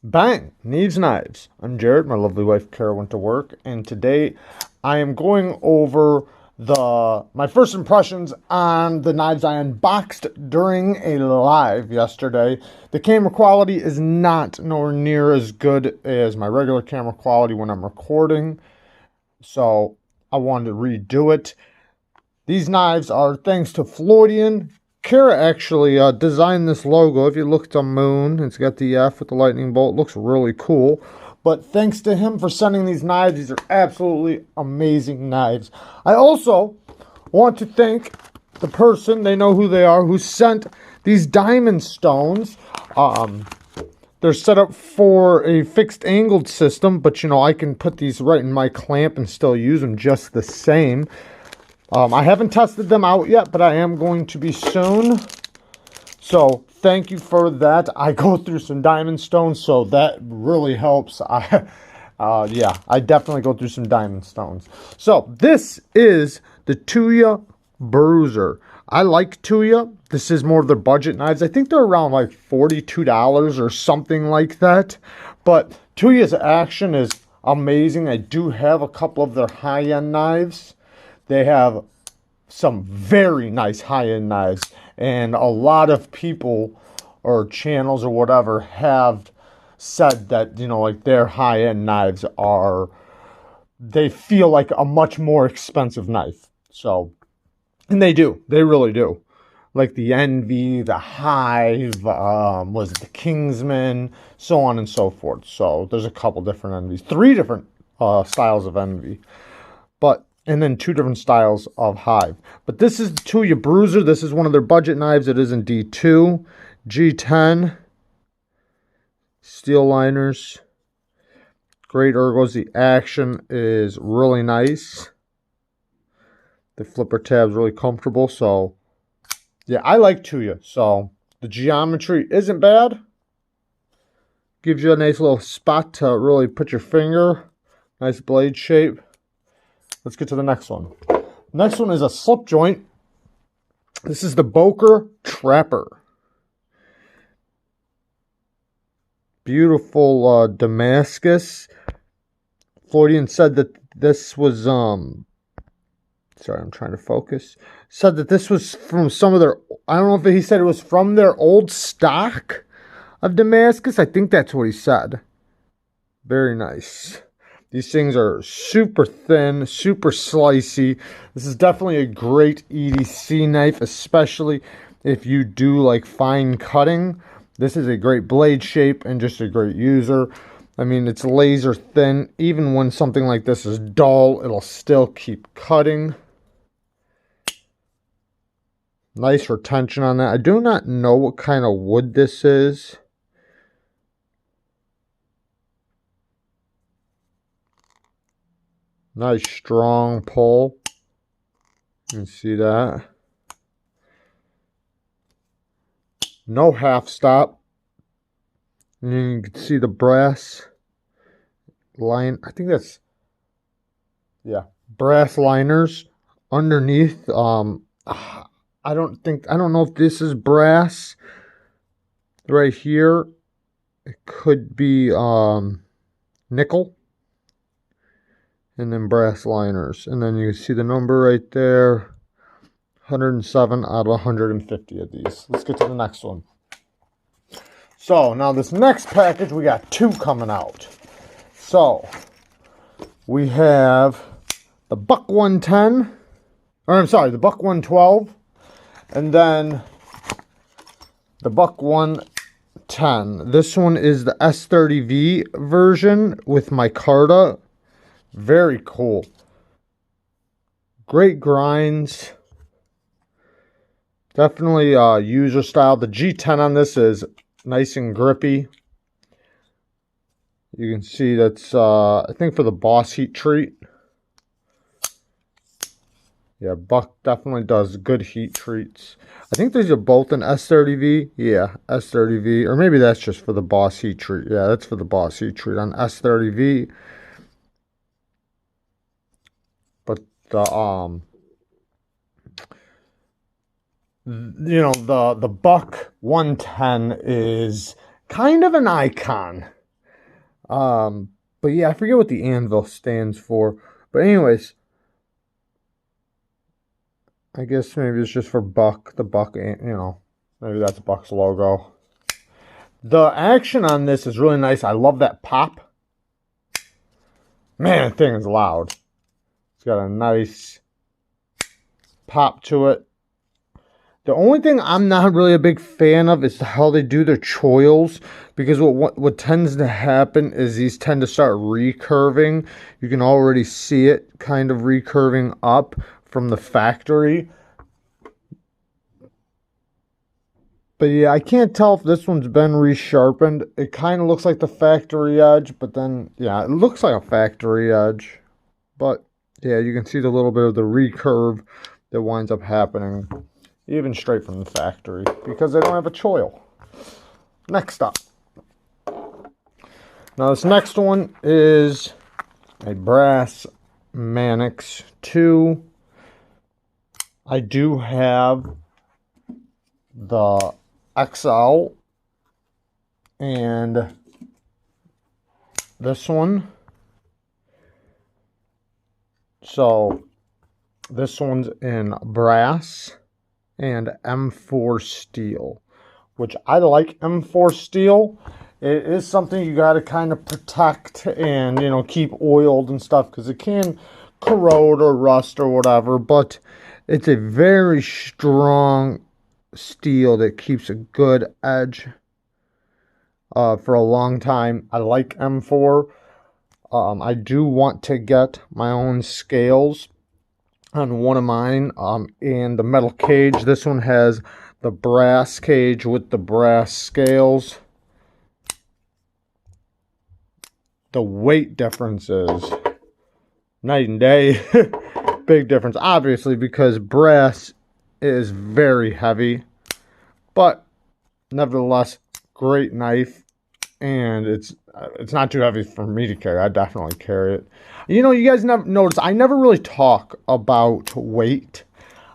Bang! Neeves Knives. I'm Jared. My lovely wife Kara went to work, and today I am going over my first impressions on the knives I unboxed during a live yesterday. The camera quality is not nowhere near as good as my regular camera quality when I'm recording, so I wanted to redo it. These knives are thanks to Floydian. Kara actually designed this logo. If you look at the moon, it's got the F with the lightning bolt. It looks really cool. But thanks to him for sending these knives. These are absolutely amazing knives. I also want to thank the person, they know who they are, who sent these diamond stones. They're set up for a fixed angled system, but I can put these right in my clamp and still use them just the same. I haven't tested them out yet, but I am going to be soon. So thank you for that. I go through some diamond stones, so that really helps. Yeah, I definitely go through some diamond stones. So this is the Your Bruiser. I like Twosun. This is more of their budget knives. I think they're around like $42 or something like that. But Twosun's action is amazing. I do have a couple of their high-end knives. They have some very nice high-end knives, and a lot of people or channels or whatever have said that, like their high-end knives they feel like a much more expensive knife. So, and they do. They really do. Like the Envy, the Hive, was it the Kingsman, so on and so forth. So there's a couple different Envies. 3 different styles of Envy. And then 2 different styles of Hive. But this is the Your Bruiser. This is one of their budget knives. It is in D2, G10, steel liners, great ergos. The action is really nice. The flipper tab's really comfortable. So, yeah, I like Twosun. So, the geometry isn't bad. Gives you a nice little spot to really put your finger. Nice blade shape. Let's get to the next one. Next one is a slip joint. This is the Busker Trapper. Beautiful Damascus. Floydian said that this was, sorry, I'm trying to focus. Said that this was from some of their, I don't know if he said it was from their old stock of Damascus. I think that's what he said. Very nice. These things are super thin, super slicey. This is definitely a great EDC knife, especially if you do like fine cutting. This is a great blade shape and just a great user. I mean, it's laser thin. Even when something like this is dull, it'll still keep cutting. Nice retention on that. I do not know what kind of wood this is. Nice strong pull. You can see that. No half stop. And then you can see the brass line. I think that's, yeah, brass liners underneath. I don't know if this is brass right here. It could be nickel. And then brass liners. And then you can see the number right there. 107 out of 150 of these. Let's get to the next one. So, now this next package, we got 2 coming out. So, we have the Buck 110. Or, I'm sorry, the Buck 112. And then the Buck 110. This one is the S30V version with micarta. Very cool. Great grinds. Definitely user style. The G10 on this is nice and grippy. You can see that's, I think, for the boss heat treat. Yeah, Buck definitely does good heat treats. I think these are both an S30V. Yeah, S30V. Or maybe that's just for the boss heat treat. Yeah, that's for the boss heat treat on S30V. But the Buck 110 is kind of an icon. But yeah, I forget what the anvil stands for. But anyways, I guess maybe it's just for Buck, the Buck, you know, maybe that's Buck's logo. The action on this is really nice. I love that pop. Man, that thing is loud. It's got a nice pop to it. The only thing I'm not really a big fan of is how they do their choils, because what tends to happen is these tend to start recurving. You can already see it kind of recurving up from the factory. But yeah, I can't tell if this one's been resharpened. It kind of looks like the factory edge, but then, yeah, it looks like a factory edge. But yeah, you can see the little bit of the recurve that winds up happening. Even straight from the factory, because they don't have a choil. Next up. Now this next one is a brass Manix 2. I do have the XL and this one. So this one's in brass and M4 steel, which I like M4 steel. It is something you got to kind of protect and, you know, keep oiled and stuff, because it can corrode or rust or whatever, but it's a very strong steel that keeps a good edge for a long time. I like M4. I do want to get my own scales on one of mine, and the metal cage. This one has the brass cage with the brass scales. The weight difference is night and day. Big difference, obviously, because brass is very heavy, but nevertheless, great knife, and it's not too heavy for me to carry. I definitely carry it. You know, you guys never notice, I never really talk about weight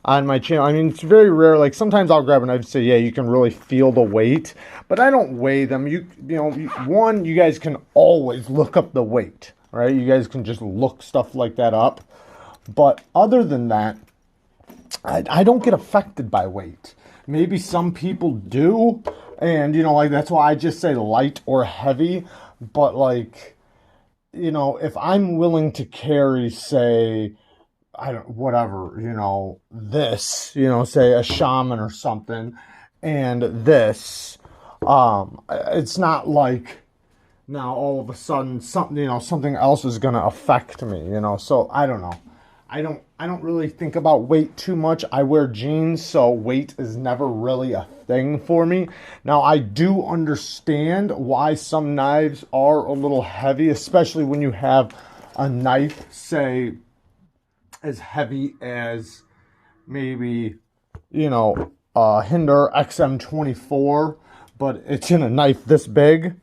on my channel. I mean, it's very rare. Like, sometimes I'll grab a knife and say, yeah, you can really feel the weight, but I don't weigh them. You know, one, you guys can always look up the weight, right? You guys can just look stuff like that up. But other than that, I don't get affected by weight. Maybe some people do, and, you know, like, that's why I just say light or heavy. But, like, you know, if I'm willing to carry, say, whatever, you know, this, you know, say a shaman or something, and this, it's not like now all of a sudden something, you know, something else is going to affect me, you know. So I don't know. I don't really think about weight too much. I wear jeans, so weight is never really a thing for me. Now, I do understand why some knives are a little heavy, especially when you have a knife, say, as heavy as maybe, you know, Hinder XM24, but it's in a knife this big,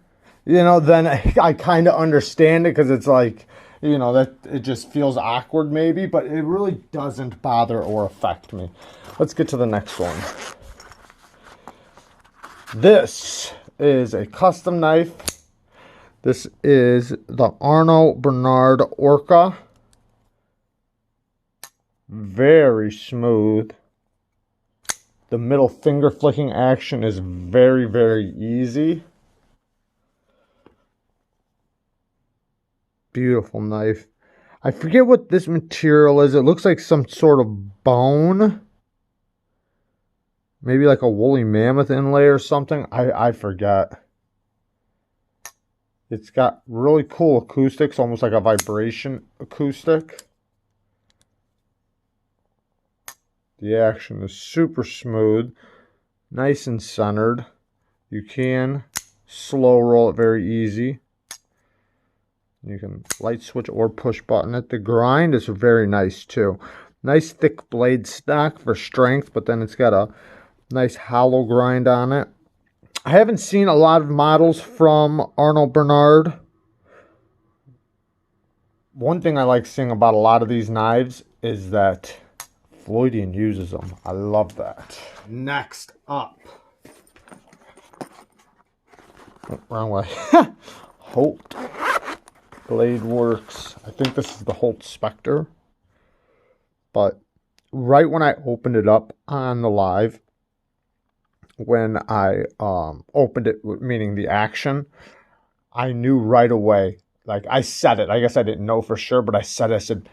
you know, then I kind of understand it, because it's like, you know, that it just feels awkward maybe, but it really doesn't bother or affect me. Let's get to the next one. This is a custom knife. This is the Arnold ORCA. Very smooth. The middle finger flicking action is very, very easy. Beautiful knife. I forget what this material is. It looks like some sort of bone. Maybe like a woolly mammoth inlay or something. I forget. It's got really cool acoustics, almost like a vibration acoustic. The action is super smooth. Nice and centered. You can slow roll it very easy. You can light switch or push button it. The grind is very nice too. Nice thick blade stock for strength, but then it's got a nice hollow grind on it. I haven't seen a lot of models from Arnold Bernard. One thing I like seeing about a lot of these knives is that Floydian uses them. I love that. Next up. Oh, wrong way. Holt blade works. I think this is the Holt Spectre. But right when I opened it up on the live, when I opened it, meaning the action, I knew right away. Like, I said it. I guess I didn't know for sure, but I said it. I said,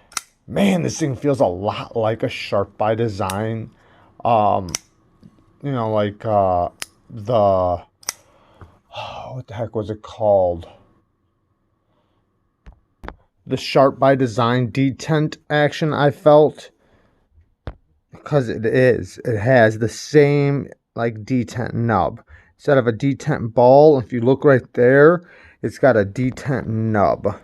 man, this thing feels a lot like a Sharp by Design. You know, like the... what the heck was it called? The Sharp by Design detent action I felt. Because it has the same like detent nub. Instead of a detent ball, if you look right there, it's got a detent nub.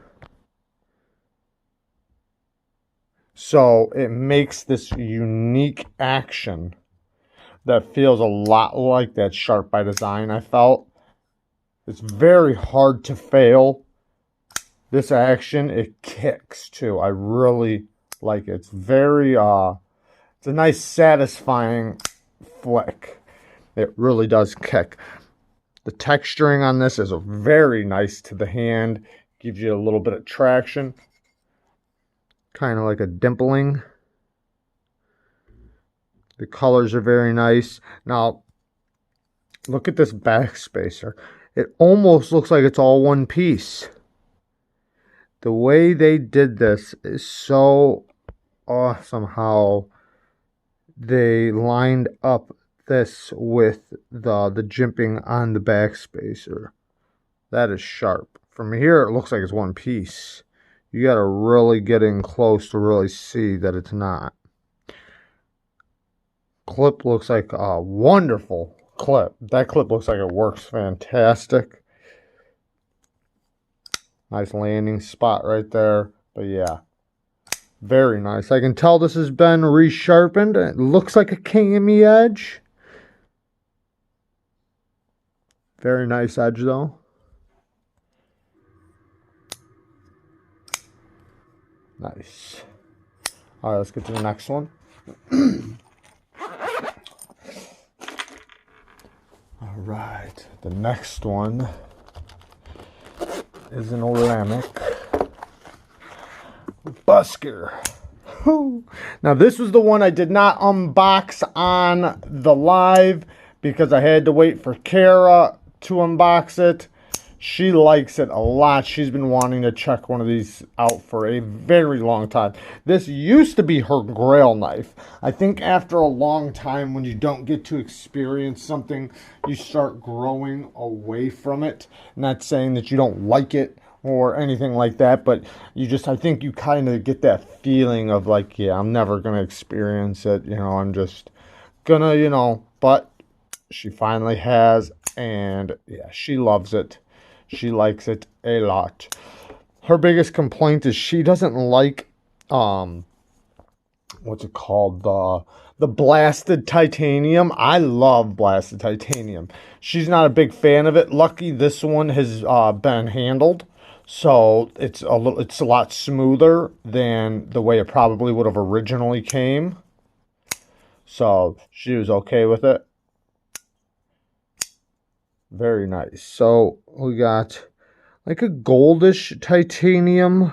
So it makes this unique action that feels a lot like that Sharp by Design I felt. It's very hard to fail. This action, it kicks too. I really like it. It's very, it's a nice satisfying flick. It really does kick. The texturing on this is very nice to the hand. Gives you a little bit of traction. Kind of like a dimpling. The colors are very nice. Now, look at this backspacer. It almost looks like it's all one piece. The way they did this is so awesome. How they lined up this with the jimping on the backspacer. That is sharp. From here, it looks like it's one piece. You got to really get in close to really see that it's not. Clip looks like a wonderful clip. That clip looks like it works fantastic. Nice landing spot right there. But yeah, very nice. I can tell this has been resharpened. It looks like a cami edge. Very nice edge though. Nice. All right, let's get to the next one. All right, the next one is an ceramic Busker. Now this was the one I did not unbox on the live because I had to wait for Kara to unbox it. She likes it a lot. She's been wanting to check one of these out for a very long time. This used to be her grail knife. I think after a long time, when you don't get to experience something, you start growing away from it. Not saying that you don't like it or anything like that, but you just, I think you kind of get that feeling of like, yeah, I'm never going to experience it. You know, I'm just gonna, you know, but she finally has, and yeah, she loves it. She likes it a lot. Her biggest complaint is she doesn't like, what's it called? The blasted titanium. I love blasted titanium. She's not a big fan of it. Lucky this one has been handled. So it's a lot smoother than the way it probably would have originally came. So she was okay with it. Very nice. So we got like a goldish titanium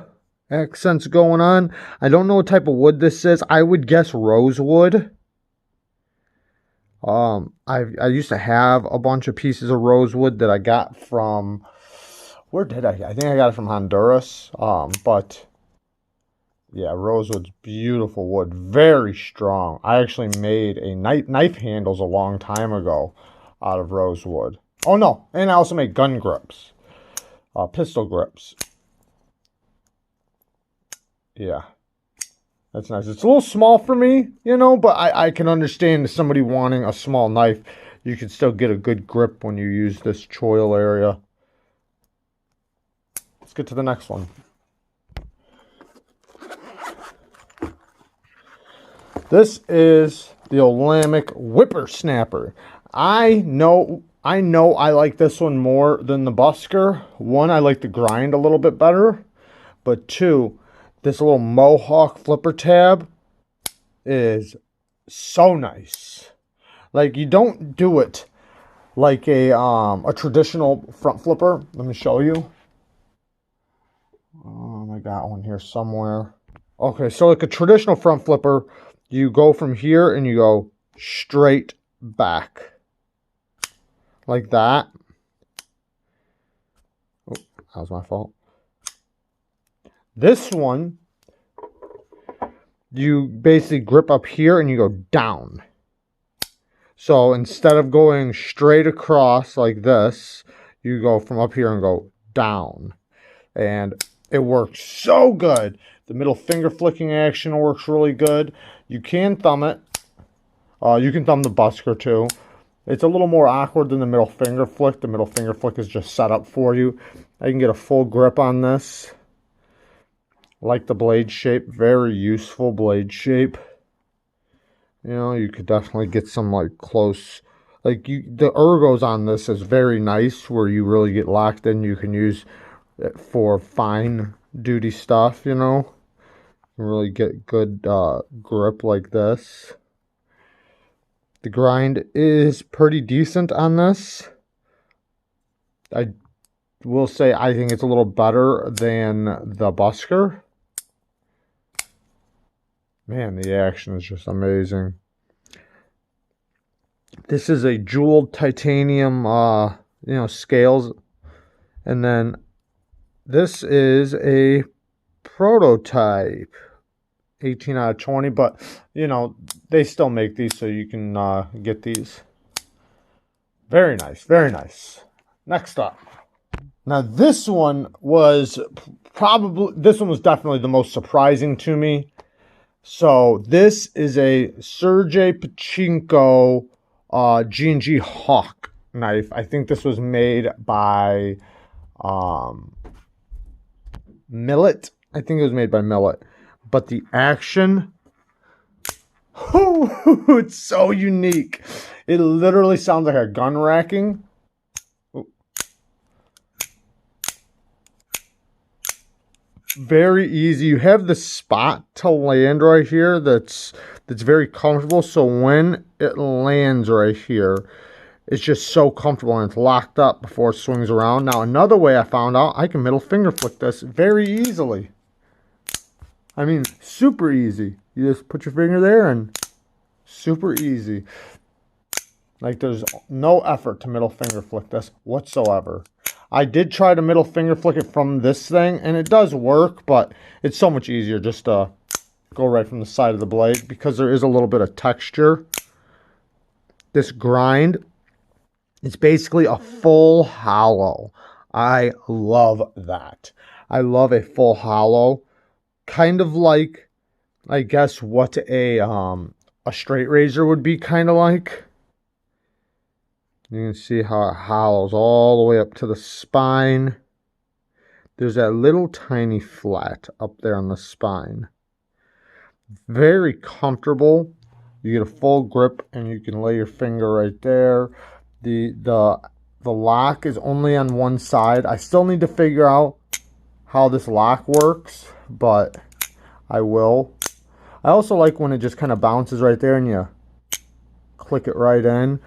accents going on. I don't know what type of wood this is. I would guess rosewood. I used to have a bunch of pieces of rosewood that I got from, where did I think I got it from Honduras. But yeah, rosewood's beautiful wood, very strong. I actually made a knife handles a long time ago out of rosewood. Oh no, and I also make gun grips, pistol grips. Yeah, that's nice. It's a little small for me, you know, but I can understand somebody wanting a small knife. You can still get a good grip when you use this choil area. Let's get to the next one. This is the Olamic Whippersnapper. I know I like this one more than the Busker. One, I like the grind a little bit better. But two, this little Mohawk flipper tab is so nice. Like, you don't do it like a traditional front flipper. Let me show you. I got one here somewhere. Okay, so like a traditional front flipper, you go from here and you go straight back. Like that. Oh, that was my fault. This one, you basically grip up here and you go down. So instead of going straight across like this, you go from up here and go down. And it works so good. The middle finger flicking action works really good. You can thumb it. You can thumb the Busker too. It's a little more awkward than the middle finger flick. The middle finger flick is just set up for you. I can get a full grip on this. Like the blade shape. Very useful blade shape. You know, you could definitely get some like close. Like the ergos on this is very nice where you really get locked in. You can use it for fine duty stuff, you know. You can really get good grip like this. The grind is pretty decent on this. I will say I think it's a little better than the Busker. Man, the action is just amazing. This is a jeweled titanium, you know, scales. And then this is a prototype. 18 out of 20, but you know they still make these, so you can get these. Very nice, very nice. Next up, now this one was definitely the most surprising to me. So this is a Sergei Pachinko G&G Hawk knife. I think this was made by Millet. I think it was made by Millet. But the action, it's so unique. It literally sounds like a gun racking. Very easy. You have the spot to land right here that's very comfortable. So when it lands right here, it's just so comfortable and it's locked up before it swings around. Now another way I found out, I can middle finger flick this very easily. I mean, super easy. You just put your finger there and super easy. Like there's no effort to middle finger flick this whatsoever. I did try to middle finger flick it from this thing and it does work, but it's so much easier just to go right from the side of the blade because there is a little bit of texture. This grind, it's basically a full hollow. I love that. I love a full hollow. Kind of like, I guess, what a straight razor would be kind of like. You can see how it hollows all the way up to the spine. There's that little tiny flat up there on the spine. Very comfortable. You get a full grip and you can lay your finger right there. The lock is only on one side. I still need to figure out how this lock works, but I will. I also like when it just kind of bounces right there and you click it right in.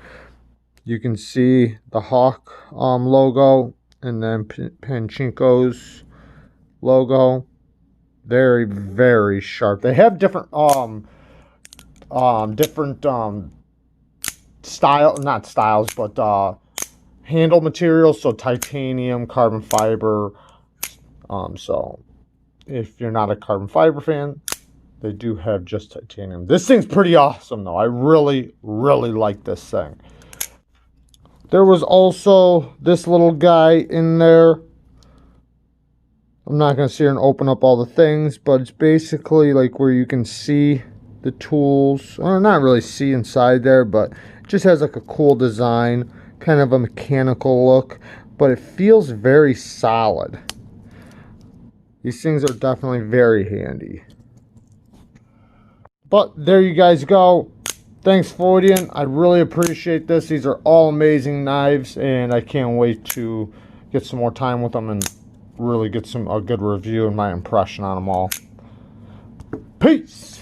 You can see the Hawk logo and then Pachinko's logo. Very, very sharp. They have different not styles, but handle materials. So titanium, carbon fiber. So if you're not a carbon fiber fan, they do have just titanium. This thing's pretty awesome though. I really, really like this thing. There was also this little guy in there. I'm not going to sit here and open up all the things, but it's basically like where you can see the tools. Or not really see inside there, but it just has like a cool design. Kind of a mechanical look, but it feels very solid. These things are definitely very handy. But there you guys go. Thanks, Freudian. I really appreciate this. These are all amazing knives, and I can't wait to get some more time with them and really get a good review and my impression on them all. Peace!